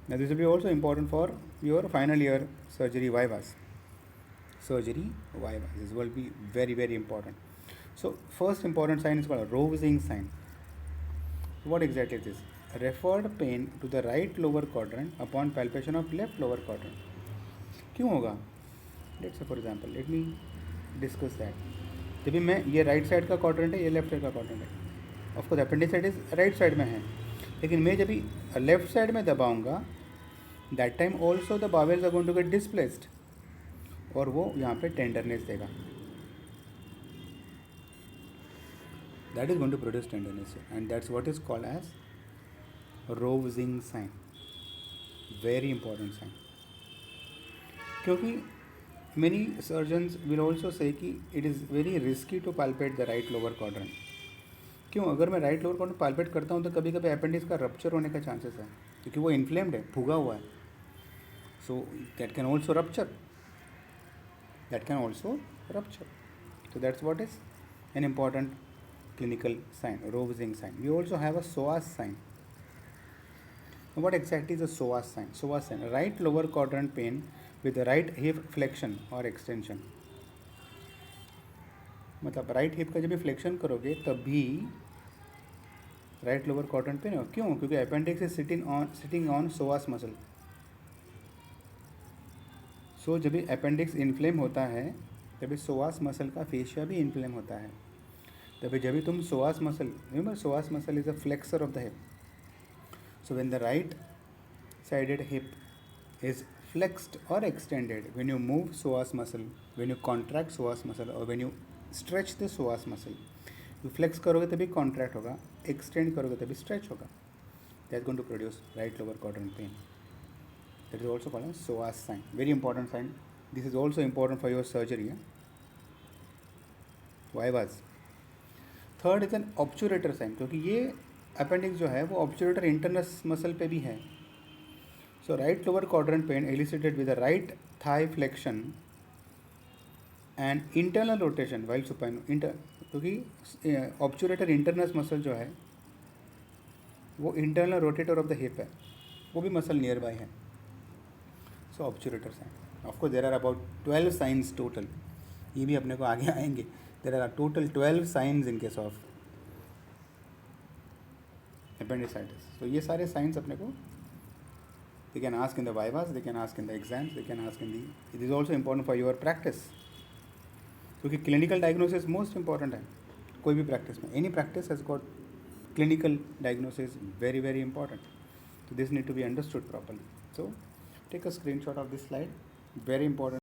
Now this will be also important for your final year surgery vivas. Surgery vivas. This will be very very important. So first important sign is called a Rovsing sign. What exactly is this? Referred pain to the right lower quadrant upon palpation of left lower quadrant. क्यों होगा? Let's say for example let me discuss that. जब भी मैं ये right side का quadrant है, ये left side का क्वाड्रेंट है, ऑफकोर्स अपेंडिसाइटिस राइट साइड में है, लेकिन मैं जब भी लेफ्ट साइड में दबाऊंगा that time also the bowels are going to get displaced और वो यहाँ पे टेंडरनेस देगा. That is going to produce tenderness and that's what is called as Rovsing sign. Very important sign. क्योंकि many surgeons will also say कि it is very risky to palpate the right lower quadrant. क्यों? अगर मैं right lower quadrant palpate करता हूँ तो कभी कभी अपेंडिक्स का रप्चर होने का चांसेस है, क्योंकि वो इन्फ्लेम्ड है, फूगा हुआ है. So that can also rupture. That can also rupture. So that's what is an important clinical sign, Rovsing sign. We also have a psoas sign. What exactly is a psoas sign? Psoas sign, right lower quadrant pain with the right hip flexion or extension. मतलब right hip का जब भी flexion करोगे तभी right lower quadrant pen हो. क्यों? क्योंकि appendix is sitting on psoas muscle. So जब भी अपेंडिक्स इन्फ्लेम होता है तभी psoas मसल का फेशिया भी इन्फ्लेम होता है. तभी जब भी तुम psoas muscle, remember psoas muscle is a flexor of the hip. So when the right sided hip is flexed or extended, when you move psoas muscle, when you contract psoas muscle or when you stretch the psoas muscle, you flex करोगे तभी contract होगा, extend करोगे तभी stretch होगा. That's going to produce right lower quadrant pain. That is also called as psoas sign. Very important sign. This is also important for your surgery. Vivas. Third is an obturator sign, क्योंकि ये appendix जो है वो ऑब्चुरेटर internus muscle पे भी है. So right lower quadrant pain elicited with the right thigh flexion and internal rotation while supine. क्योंकि obturator internus muscle जो है वो internal rotator of the hip है, वो भी मसल नियर बाय है. So obturator sign. Of course there are about 12 signs total. ये भी अपने को आगे आएंगे. There are total 12 signs in case of appendicitis. So ये सारे साइंस अपने को they can ask in the vivas, they can ask in the exams, they can ask in the, it is also important for your practice. क्योंकि clinical diagnosis most important है कोई भी practice में. Any practice has got clinical diagnosis, very very important. So this need to be understood properly. So take a screenshot of this slide. Very important.